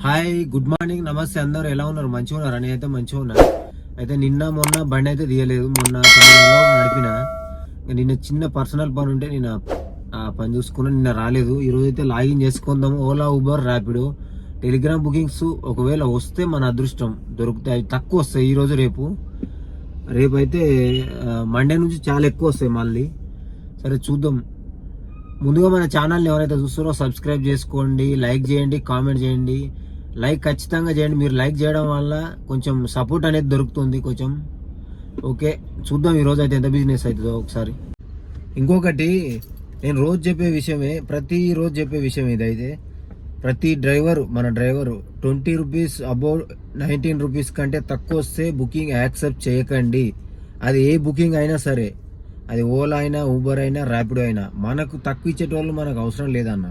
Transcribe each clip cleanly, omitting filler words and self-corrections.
Hi, good morning, నమస్తే. అందరూ ఎలా ఉన్నారు? మంచిగా ఉన్నారు? అని అయితే మంచిగా ఉన్నా. అయితే నిన్న మొన్న బండి అయితే తీయలేదు. మొన్న నడిపిన. నిన్న చిన్న పర్సనల్ పని ఉంటే నేను ఆ పని చూసుకున్నా. నిన్న రాలేదు. ఈరోజు అయితే లాగిన్ చేసుకుందాము. Ola, Uber, Rapido, Telegram bookings ఒకవేళ వస్తే మన అదృష్టం దొరుకుతాయి. అవి తక్కువ వస్తాయి ఈరోజు రేపు అయితే మండే నుంచి చాలా ఎక్కువ వస్తాయి మళ్ళీ. సరే చూద్దాం. ముందుగా మన ఛానల్ని ఎవరైతే చూస్తారో సబ్స్క్రైబ్ చేసుకోండి, లైక్ చేయండి, కామెంట్ చేయండి. లైక్ ఖచ్చితంగా చేయండి. మీరు లైక్ చేయడం వల్ల కొంచెం సపోర్ట్ అనేది దొరుకుతుంది కొంచెం. ఓకే, చూద్దాం ఈరోజు అయితే ఎంత బిజినెస్ అవుతుందో ఒకసారి. ఇంకొకటి నేను రోజు చెప్పే విషయమే, ప్రతిరోజు చెప్పే విషయం ఇదైతే. ప్రతి మన డ్రైవరు 20 రూపీస్ అబౌవ్ 19 రూపీస్ కంటే తక్కువ వస్తే బుకింగ్ యాక్సెప్ట్ చేయకండి. అది ఏ బుకింగ్ అయినా సరే, అది ఓలా అయినా, ఊబర్ అయినా, ర్యాపిడో అయినా. మనకు తక్కువ ఇచ్చేటోళ్ళు మనకు అవసరం లేదన్న.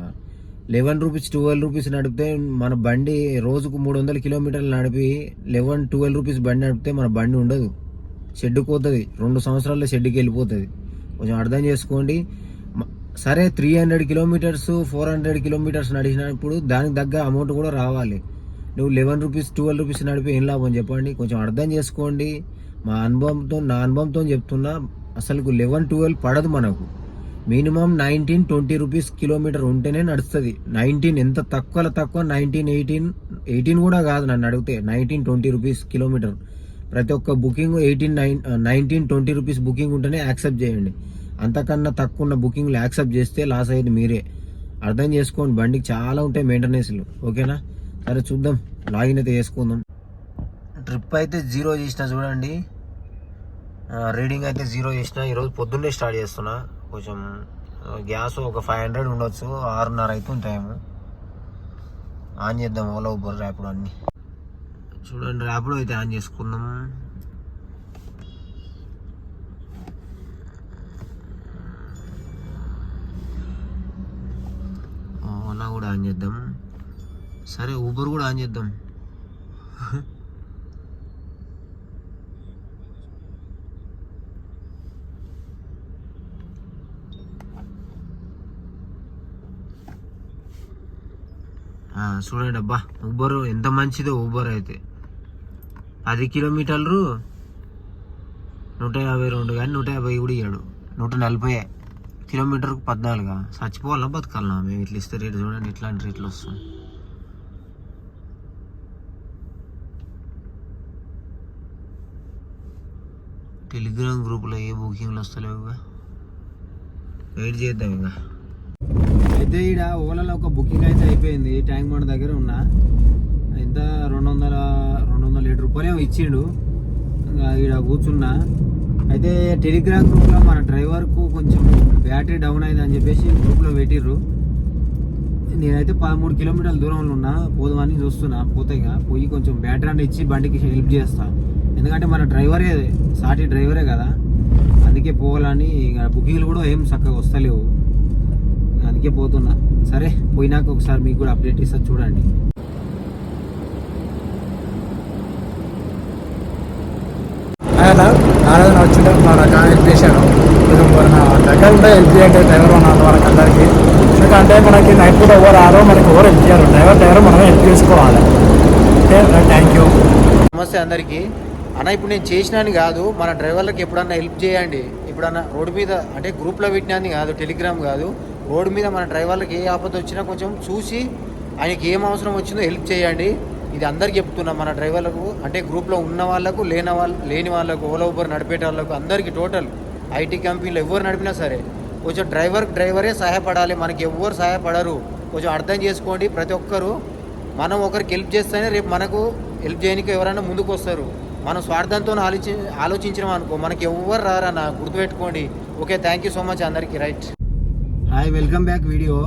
11 రూపీస్ 12 రూపీస్ నడిపితే మన బండి రోజుకు 300 కిలోమీటర్లు నడిపి 11-12 రూపీస్ బండి నడిపితే మన బండి ఉండదు, షెడ్డుకు పోతుంది. 2 సంవత్సరాల్లో షెడ్డుకి వెళ్ళిపోతుంది. కొంచెం అర్థం చేసుకోండి. సరే 300 కిలోమీటర్స్ 400 కిలోమీటర్స్ నడిచినప్పుడు దానికి తగ్గ అమౌంట్ కూడా రావాలి. నువ్వు 11 రూపీస్ 12 రూపీస్ నడిపి ఏం లాభం చెప్పండి. కొంచెం అర్థం చేసుకోండి. నా అనుభవంతో చెప్తున్నా. అసలు 11-12 పడదు మనకు. మినిమం 19-20 రూపీస్ కిలోమీటర్ ఉంటేనే నడుస్తుంది. 19 ఎంత తక్కువ 19-18 కూడా కాదు నన్ను అడిగితే. 19-20 రూపీస్ కిలోమీటర్ ప్రతి ఒక్క బుకింగ్ 19-20 రూపీస్ బుకింగ్ ఉంటేనే యాక్సెప్ట్ చేయండి. అంతకన్నా తక్కువ ఉన్న బుకింగ్లు యాక్సెప్ట్ చేస్తే లాస్ అయ్యేది మీరే. అర్థం చేసుకోండి. బండికి చాలా ఉంటాయి మెయింటెనెన్స్లు. ఓకేనా? సరే చూద్దాం. లాగిన్ అయితే చేసుకుందాం. ట్రిప్ అయితే 0 చేసిన చూడండి. రీడింగ్ అయితే 0 చేసిన. ఈరోజు పొద్దున్నే స్టార్ట్ చేస్తున్నా. కొంచెం గ్యాస్ ఒక 500 ఉండొచ్చు. 6:30 అవుతుంది టైము. ఆన్ చేద్దాం. ఓలా, ఊబర్, ర్యాపిడో అన్ని చూడండి. ర్యాపిడో అయితే ఆన్ చేసుకుందాం. ఓలా కూడా ఆన్ చేద్దాం. సరే ఊబర్ కూడా ఆన్ చేద్దాం. చూడండి. అబ్బా, ఊబర్ ఎంత మంచిదో. ఊబర్ అయితే 10 కిలోమీటర్లు 152 కానీ 150 కూడా ఇయ్యాడు. 140 కిలోమీటర్కు 14. చచ్చిపోవాలా బతకాలన్నా మేము ఇట్లా ఇస్తే రేటు? చూడండి ఇట్లాంటి రేట్లు వస్తుంది. టెలిగ్రామ్ గ్రూప్లో ఏ బుకింగ్లు వస్తలేవుగా. వెయిట్ చేద్దాం ఇంకా. అయితే ఈడ ఓలాలో ఒక బుకింగ్ అయితే అయిపోయింది. ట్యాంక్ బండ్ దగ్గర ఉన్నా. ఎంత 207 రూపాయలు ఇచ్చిండు. ఇంకా ఈడ కూర్చున్నా. అయితే టెలిగ్రామ్ గ్రూప్లో మన డ్రైవర్కు కొంచెం బ్యాటరీ డౌన్ అయింది అని చెప్పేసి గ్రూప్లో పెట్టిర్రు. నేనైతే 13 కిలోమీటర్ల దూరంలో ఉన్నా. పోదామని చూస్తున్నా. పోతాయిగా పోయి కొంచెం బ్యాటరీ అంటే ఇచ్చి బండికి హెల్ప్ చేస్తా. ఎందుకంటే మన డ్రైవరే, సాటి డ్రైవరే కదా. అందుకే పోవాలని. ఇక బుకింగ్లు కూడా ఏం చక్కగా వస్తలేవు. అందుకే పోతున్నా. సరే పోయినాక ఒకసారి మీకు కూడా అప్డేట్ ఇస్తా చూడండి. వచ్చింటే మా రకాన్ని హెల్ప్ చేశాను. దగ్గర ఉంటే హెల్ప్ చేయండి డ్రైవర్ ఉన్న వాళ్ళకి అందరికీ. ఎందుకంటే మనకి నైట్ పూట ఎవరు రారో, మనకి ఎవరు హెల్ప్ చేయరు. డ్రైవర్ మనమే హెల్ప్ చేసుకోవాలి. Okay, thank you. నమస్తే అందరికీ. అన్న, ఇప్పుడు నేను చేసినాను కాదు, మన డ్రైవర్లకు ఎప్పుడన్నా హెల్ప్ చేయండి. ఎప్పుడన్నా రోడ్డు మీద అంటే గ్రూప్లో పెట్టినాన్ని కాదు, టెలిగ్రామ్ కాదు, రోడ్డు మీద మన డ్రైవర్లకు ఏ ఆపద వచ్చినా కొంచెం చూసి ఆయనకి ఏం అవసరం వచ్చిందో హెల్ప్ చేయండి. ఇది అందరికి చెప్తున్నాం. మన డ్రైవర్లకు అంటే గ్రూప్లో ఉన్న వాళ్ళకు, లేని వాళ్ళకు, ఓలా ఊబర్ నడిపేట వాళ్ళకు అందరికీ, టోటల్ ఐటీ కంపెనీలో ఎవరు నడిపినా సరే కొంచెం డ్రైవరే సహాయపడాలి. మనకి ఎవరు సహాయపడరు. కొంచెం అర్థం చేసుకోండి. ప్రతి ఒక్కరు మనం ఒకరికి హెల్ప్ చేస్తేనే రేపు మనకు హెల్ప్ చేయడానికి ఎవరైనా ముందుకు వస్తారు. మనం స్వార్థంతో ఆలోచించినాం అనుకో, మనకి ఎవరు రారన్న గుర్తుపెట్టుకోండి. Okay, thank you so much అందరికీ. Right. Hi, welcome back video.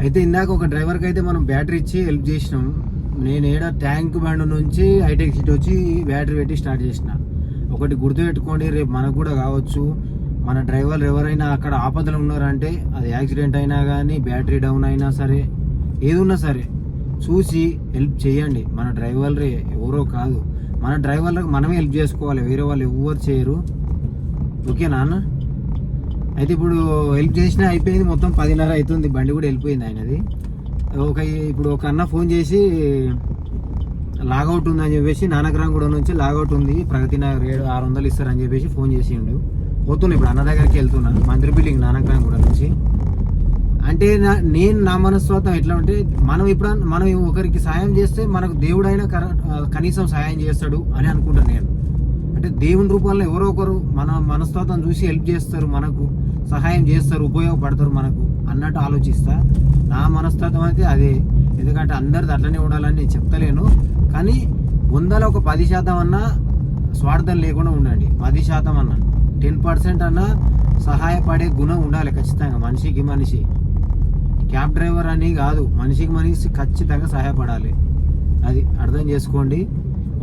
అయితే ఇందాక ఒక డ్రైవర్కి అయితే మనం బ్యాటరీ ఇచ్చి హెల్ప్ చేసినాం. నేను ట్యాంక్ బండ్ నుంచి హైటెక్ సిటీ వచ్చి బ్యాటరీ పెట్టి స్టార్ట్ చేసిన. ఒకటి గుర్తుపెట్టుకోండి, రేపు మనకు కూడా కావచ్చు. మన డ్రైవర్లు ఎవరైనా అక్కడ ఆపదలు ఉన్నారంటే, అది యాక్సిడెంట్ అయినా కానీ, బ్యాటరీ డౌన్ అయినా సరే, ఏది ఉన్నా సరే చూసి హెల్ప్ చేయండి. మన డ్రైవర్లే, ఎవరో కాదు. మన డ్రైవర్లకు మనమే హెల్ప్ చేసుకోవాలి. వేరే వాళ్ళు ఎవరు చేయరు. ఓకేనా అన్న? అయితే ఇప్పుడు హెల్ప్ చేసినా అయిపోయింది. మొత్తం 10:30 అవుతుంది. బండి కూడా వెళ్ళిపోయింది ఆయనది. ఇప్పుడు ఒక అన్న ఫోన్ చేసి లాగౌట్ ఉందని చెప్పేసి నానక్రాంగూడ నుంచి లాగౌట్ ఉంది ప్రగతి నగర్ 600 ఇస్తారని చెప్పేసి ఫోన్ చేసిండు. పోతున్నా ఇప్పుడు అన్న దగ్గరికి వెళ్తున్నా, మంత్రి బిల్డింగ్ నానక్రాంగూడ నుంచి. అంటే నేను నా మనస్తత్వం ఎట్లా అంటే, మనం ఒకరికి సాయం చేస్తే మనకు దేవుడైనా కనీసం సాయం చేస్తాడు అని అనుకుంటాను నేను. అంటే దేవుని రూపంలో ఎవరో ఒకరు మన మనస్తత్వం చూసి హెల్ప్ చేస్తారు, మనకు సహాయం చేస్తారు, ఉపయోగపడతారు మనకు అన్నట్టు ఆలోచిస్తా. నా మనస్తత్వం అయితే అదే. ఎందుకంటే అందరిది అట్లనే ఉండాలని నేను చెప్తలేను, కానీ 100లో ఒక 10% అన్నా స్వార్థం లేకుండా ఉండండి. 10% అన్నా 10% అన్నా సహాయపడే గుణం ఉండాలి ఖచ్చితంగా. మనిషికి మనిషి, క్యాబ్ డ్రైవర్ అని కాదు, మనిషికి మనిషి ఖచ్చితంగా సహాయపడాలి. అది అర్థం చేసుకోండి.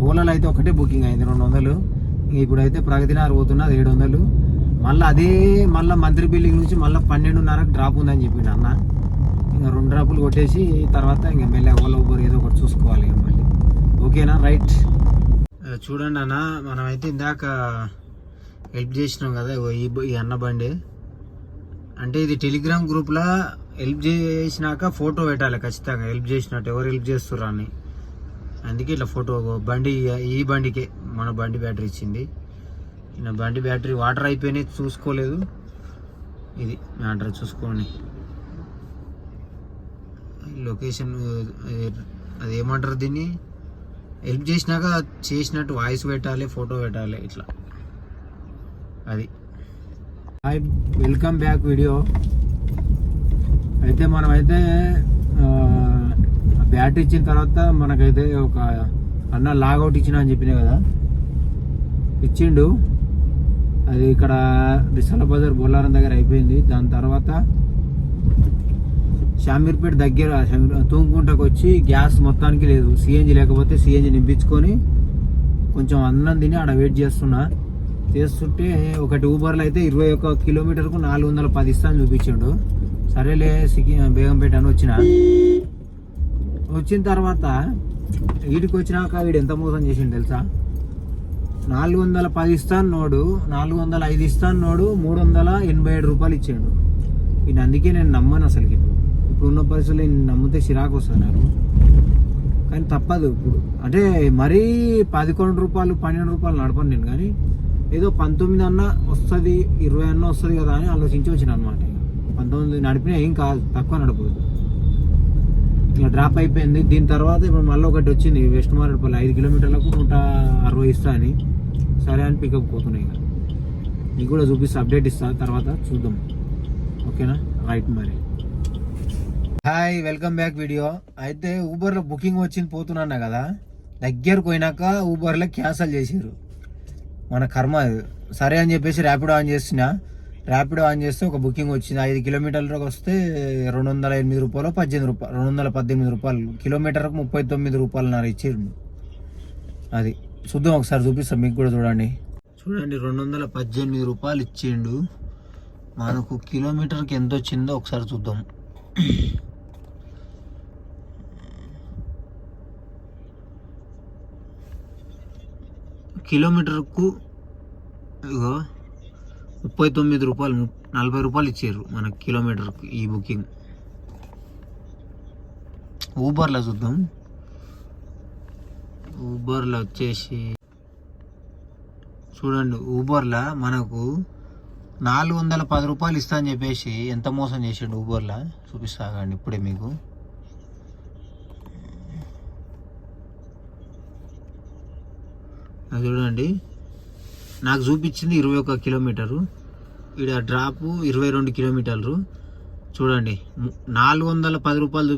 ఓలాలో అయితే ఒకటే బుకింగ్ అయింది 200. ఇప్పుడైతే ప్రగతి నగర్ పోతున్నా, అది 700. మళ్ళీ మంత్రి బిల్డింగ్ నుంచి మళ్ళీ 12:30కి డ్రాప్ ఉందని చెప్పిండు అన్న. ఇంకా 2 డ్రాపులు కొట్టేసి తర్వాత ఇంకా మెల్ల ఓలా ఊబర్ ఏదో ఒకటి చూసుకోవాలి మళ్ళీ. ఓకేనా, రైట్. చూడండి అన్న, మనమైతే ఇందాక హెల్ప్ చేసినాం కదా ఈ అన్న బండి. అంటే ఇది టెలిగ్రామ్ గ్రూప్లో హెల్ప్ చేసినాక ఫోటో పెట్టాలి ఖచ్చితంగా, హెల్ప్ చేసినట్టు, ఎవరు హెల్ప్ చేస్తుర్రా అని. అందుకే ఇట్లా ఫోటో ఈ బండికే మన బండి బ్యాటరీ ఇచ్చింది. నా బండి బ్యాటరీ వాటర్ అయిపోయినాయి, చూసుకోలేదు. ఇది మ్యాటర్, చూసుకోండి. లొకేషన్ అది ఏమంటారు దీన్ని, హెల్ప్ చేసినాక చేసినట్టు వాయిస్ పెట్టాలి, ఫోటో పెట్టాలి, ఇట్లా. అది హాయ్, వెల్కమ్ బ్యాక్ వీడియో. అయితే మనమైతే బ్యాటరీ ఇచ్చిన తర్వాత మనకైతే ఒక అన్న లాగౌట్ ఇచ్చిన అని చెప్పినా కదా, ఇచ్చిండు. అది ఇక్కడ రిసల బజార్ బొల్లారం దగ్గర అయిపోయింది. దాని తర్వాత షామీర్పేట దగ్గర తూంకుంటకు వచ్చి గ్యాస్ మొత్తానికి లేదు, సిఎన్జి లేకపోతే సిఎన్జి నింపించుకొని కొంచెం అన్నం తిని ఆడ వెయిట్ చేస్తుంటే ఒకటి ఊబర్లో అయితే 21 కిలోమీటర్కు 410 ఇస్తాను చూపించాడు. సరేలే బేగంపేట అని వచ్చిన తర్వాత వీడికి వచ్చినాక వీడు ఎంత మోసం చేసిండు తెలుసా. 410 ఇస్తాను నోడు, 405 ఇస్తాను నోడు, 387 రూపాయలు ఇచ్చాడు. ఇది అందుకే నేను నమ్మను అసలుకి. ఇప్పుడున్న పరిస్థితుల్లో నమ్మితే చిరాకు వస్తుంది నాకు, కానీ తప్పదు. ఇప్పుడు అంటే మరీ 11 రూపాయలు 12 రూపాయలు నడపను నేను, కానీ ఏదో 19 అన్నా వస్తుంది, 20 అన్నా వస్తుంది కదా అని ఆలోచించి వచ్చిన అనమాట. 19 నడిపినా ఏం కాదు, తక్కువ నడపదు. ఇక డ్రాప్ అయిపోయింది. దీని తర్వాత ఇప్పుడు మళ్ళీ ఒకటి వచ్చింది వెస్ట్ మారేడుపల్లి 5 కిలోమీటర్లకు 160 ఇస్తా అని. సరే అని పికప్ పోతున్నాయి. ఇక నీకు కూడా చూపిస్తా, అప్డేట్ ఇస్తా తర్వాత, చూద్దాం. ఓకేనా, రైట్. మరి హాయ్, వెల్కమ్ బ్యాక్ వీడియో. అయితే ఊబర్లో బుకింగ్ వచ్చింది పోతున్నా కదా, దగ్గరకు పోయినాక ఊబర్లో క్యాన్సల్ చేసారు. మన కర్మ. సరే అని చెప్పేసి ర్యాపిడో ఆన్ చేస్తున్నా. ర్యాపిడో ఆన్ చేస్తే ఒక బుకింగ్ వచ్చింది 5 కిలోమీటర్లకు వస్తే 208 రూపాయలు 18 రూపాయలు 218 రూపాయలు, కిలోమీటర్కు 39 రూపాయలున్నర ఇచ్చిండు. అది చూద్దాం, ఒకసారి చూపిస్తాం మీకు కూడా. చూడండి 218 రూపాయలు ఇచ్చిండు. మనకు కిలోమీటర్కి ఎంత వచ్చిందో ఒకసారి చూద్దాం. కిలోమీటర్కు ఇగో 39 రూపాయలు, 40 రూపాయలు ఇచ్చారు మనకు కిలోమీటర్కు ఈ బుకింగ్. ఊబర్లో చూద్దాం. ఊబర్లో వచ్చేసి చూడండి, ఊబర్లో మనకు 410 రూపాయలు ఇస్తా అని చెప్పేసి ఎంత మోసం చేసాడు ఊబర్లో చూపిస్తా కండి ఇప్పుడే మీకు. చూడండి, నాకు చూపించింది 21 కిలోమీటరు, ఇక్కడ డ్రాపు 22 కిలోమీటర్లు. చూడండి, 410 రూపాయలు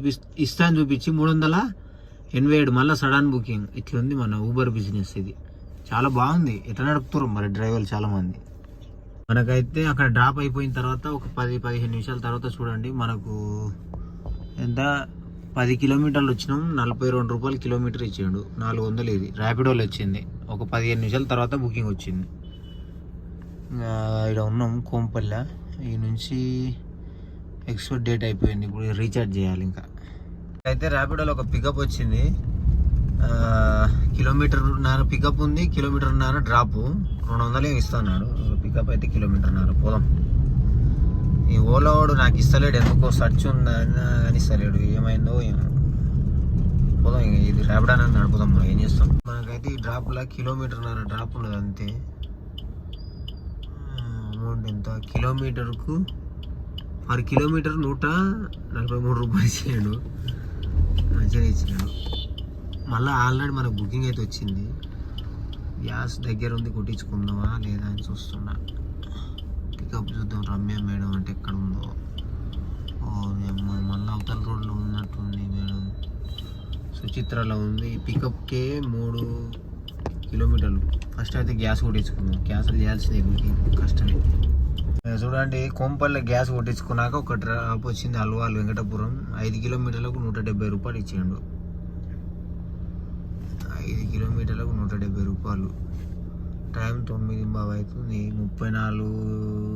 ఇస్తా అని చూపించి 387 మళ్ళీ సడన్ బుకింగ్. ఇట్లుంది మన ఊబర్ బిజినెస్. ఇది చాలా బాగుంది. ఎట్లా నడుపుతారు మరి డ్రైవర్లు చాలామంది. మనకైతే అక్కడ డ్రాప్ అయిపోయిన తర్వాత ఒక 10-15 నిమిషాల తర్వాత చూడండి, మనకు ఎంత 10 కిలోమీటర్లు వచ్చినాం, 42 రూపాయలు కిలోమీటర్ ఇచ్చాడు. 400 ఇది ర్యాపిడోలో వచ్చింది. ఒక 15 నిమిషాల తర్వాత బుకింగ్ వచ్చింది. ఇక్కడ ఉన్నాం కోంపల్లి. ఈ నుంచి ఎక్స్పైర్ డేట్ అయిపోయింది, ఇప్పుడు రీఛార్జ్ చేయాలి. ఇంకా అయితే ర్యాపిడోలో ఒక పికప్ వచ్చింది, కిలోమీటర్న్నర పికప్ ఉంది, కిలోమీటర్న్నర డ్రాప్. 200 ఇస్తున్నాడు పికప్ అయితే, కిలోమీటర్న్నర. పోదాం ఈ ఓలా వాడు నాకు ఇస్తలేడు, ఎందుకో సర్చ్ ఉందని అని ఇస్తలేడు, ఏమైందో ఏమో. పోదాం ఇంక, ఇది ర్యాపిడ్ అనేది నడుపుదాం. మనం ఏం చేస్తాం, మనకైతే ఈ డ్రాప్లో కిలోమీటర్న్నర డ్రాప్ ఉన్నది అంతే. అమౌంట్ ఎంత కిలోమీటర్కు, పర్ కిలోమీటర్ 143 రూపాయలు ఇచ్చాడు, మంచిగా ఇచ్చినాడు. మళ్ళీ ఆల్రెడీ మనకు బుకింగ్ అయితే వచ్చింది. గ్యాస్ దగ్గర ఉంది, కొట్టించుకుందామా లేదా అని చూస్తున్నా. పికప్ చూద్దాం, రమ్య మేడం అంటే ఎక్కడ ఉందో. మళ్ళీ అవతల రోడ్లో ఉన్నట్టుంది మేడం, సుచిత్రలో ఉంది. పికప్కే 3 కిలోమీటర్లు. ఫస్ట్ అయితే గ్యాస్ కొట్టించుకుందాం, గ్యాస్లు చేయాల్సింది మీకు కష్టమే. చూడండి, కోంపల్లి గ్యాస్ కొట్టించుకున్నాక ఒక డ్రాప్ వచ్చింది, అల్వాల్ వెంకటపురం. 5 కిలోమీటర్లకు 170 రూపాయలు ఇచ్చాడు. 5 కిలోమీటర్లకు 170 రూపాయలు. టైం 9:15 అవుతుంది. 34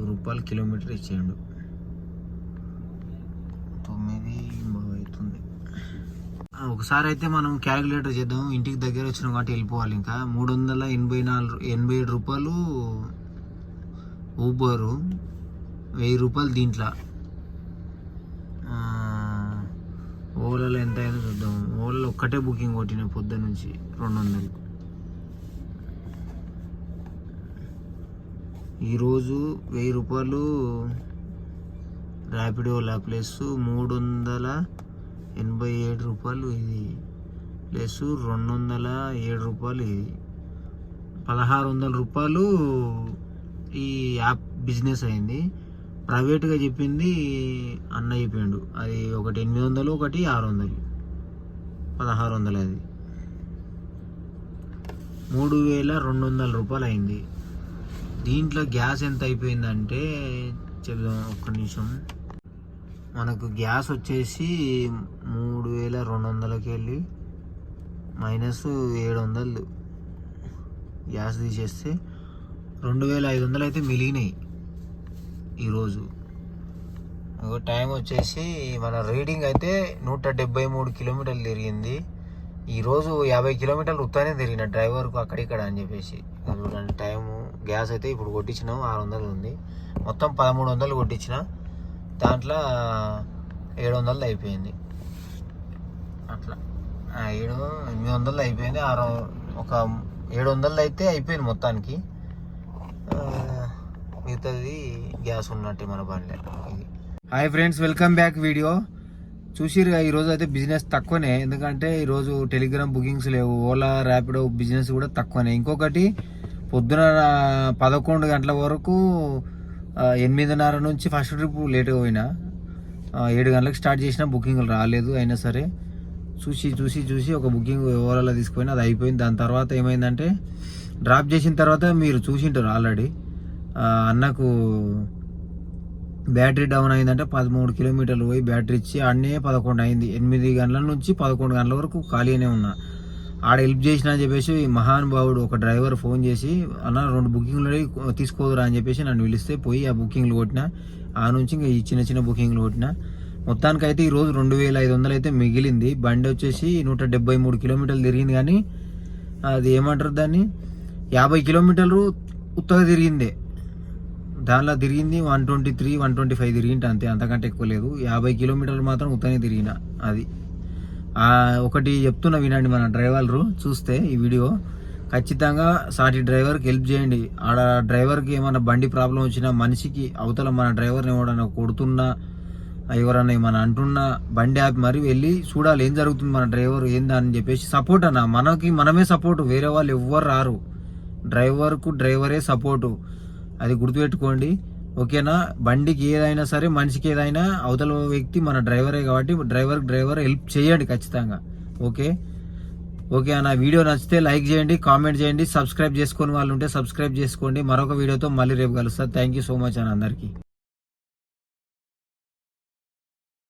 రూపాయలు కిలోమీటర్ ఇచ్చాడు. 9:15 అవుతుంది. ఒకసారి అయితే మనం క్యాలిక్యులేటర్ చేద్దాం. ఇంటికి దగ్గర వచ్చిన కాబట్టి వెళ్ళిపోవాలి. ఇంకా 387 రూపాయలు ఊబరు, 1000 రూపాయలు దీంట్లో. ఓలాలో ఎంత అయిందో చూద్దాం. ఓలాలో ఒక్కటే బుకింగ్ కొట్టిన పొద్దున్న నుంచి 200. ఈరోజు 1000 రూపాయలు ర్యాపిడో ఓలా ప్లస్ 387 రూపాయలు ఇది, ప్లస్ 207 రూపాయలు ఇది, 1600 రూపాయలు ఈ యాప్ బిజినెస్ అయింది. ప్రైవేట్గా చెప్పింది అన్న చెప్పిండు, అది ఒకటి 800, ఒకటి 600, 1600. అది 3200 రూపాయలు అయింది. దీంట్లో గ్యాస్ ఎంత అయిపోయిందంటే చెప్దాం, ఒక్క నిమిషం. మనకు గ్యాస్ వచ్చేసి 3200కి వెళ్ళి -700 గ్యాస్ తీసేస్తే 2500 అయితే మిగిలినాయి ఈరోజు. టైం వచ్చేసి మన రీడింగ్ అయితే 173 కిలోమీటర్లు తిరిగింది. ఈరోజు 50 కిలోమీటర్లు ఉత్తానే తిరిగిన డ్రైవర్కు అక్కడిక్కడ అని చెప్పేసి. చూడండి టైము. గ్యాస్ అయితే ఇప్పుడు కొట్టించినాం 600 ఉంది, మొత్తం 1300 కొట్టించిన, దాంట్లో 700 అయిపోయింది. అట్లా 800 అయిపోయింది. ఒక 700 అయితే అయిపోయింది మొత్తానికి. మిగతాది గ్యాస్ ఉన్నట్టే మన బండి. Hi friends, welcome back video. చూసిరు ఈరోజు అయితే బిజినెస్ తక్కువనే, ఎందుకంటే ఈరోజు టెలిగ్రామ్ బుకింగ్స్ లేవు, ఓలా ర్యాపిడో బిజినెస్ కూడా తక్కువనే. ఇంకొకటి పొద్దున 11 గంటల వరకు 8:30 నుంచి ఫస్ట్ ట్రిప్ లేట్గా పోయినా, 7 గంటలకు స్టార్ట్ చేసిన బుకింగ్లు రాలేదు. అయినా సరే చూసి ఒక బుకింగ్ ఓలాలో తీసుకుపోయినా, అది అయిపోయింది. దాని తర్వాత ఏమైందంటే డ్రాప్ చేసిన తర్వాత మీరు చూసింటారు ఆల్రెడీ, అన్నకు బ్యాటరీ డౌన్ అయిందంటే 13 కిలోమీటర్లు పోయి బ్యాటరీ ఇచ్చి ఆడనే 11 అయింది. 8 గంటల నుంచి 11 గంటల వరకు ఖాళీనే ఉన్నా. ఆడ హెల్ప్ చేసిన అని చెప్పేసి మహానుభావుడు ఒక డ్రైవర్ ఫోన్ చేసి, అన్న 2 బుకింగ్లు తీసుకోదురా అని చెప్పేసి నన్ను పిలిస్తే పోయి ఆ బుకింగ్లు కొట్టిన. ఆ నుంచి ఇంకా ఈ చిన్న బుకింగ్లు కొట్టిన. మొత్తానికి అయితే ఈరోజు 2500 అయితే మిగిలింది. బండి వచ్చేసి 173 కిలోమీటర్లు తిరిగింది, కానీ అది ఏమంటారు దాన్ని, 50 కిలోమీటర్లు ఉత్తగా తిరిగిందే. దానిలో తిరిగింది 123, 125 తిరిగింట అంతే, అంతకంటే ఎక్కువ లేదు. 50 కిలోమీటర్లు మాత్రం ఉత్తనే తిరిగిన. అది ఒకటి చెప్తున్నా వినండి, మన డ్రైవర్లు చూస్తే ఈ వీడియో ఖచ్చితంగా సాటి డ్రైవర్కి హెల్ప్ చేయండి. ఆడ డ్రైవర్కి ఏమైనా బండి ప్రాబ్లం వచ్చినా, మనిషికి అవతల మన డ్రైవర్ని ఎవడన్నా కొడుతున్నా, ఎవరన్నా ఏమన్నా అంటున్నా, బండి ఆపి మరి వెళ్ళి చూడాలి ఏం జరుగుతుంది, మన డ్రైవర్ ఏందా అని చెప్పేసి. సపోర్ట్ అన్న, మనమే సపోర్టు, వేరే వాళ్ళు ఎవ్వరు రారు. డ్రైవర్కు డ్రైవరే సపోర్టు, అది గుర్తుపెట్టుకోండి. ఓకేనా? బండికి ఏదైనా సరే, మనిషికి ఏదైనా అవతల వ్యక్తి మన డ్రైవరే కాబట్టి డ్రైవర్ హెల్ప్ చేయండి ఖచ్చితంగా. ఓకే అన్న. వీడియో నచ్చితే లైక్ చేయండి, కామెంట్ చేయండి, సబ్స్క్రైబ్ చేసుకొని వాళ్ళు ఉంటే సబ్స్క్రైబ్ చేసుకోండి. మరొక వీడియోతో మళ్ళీ రేపు కలుస్తా. థ్యాంక్ యూ సో మచ్ అన్న అందరికీ.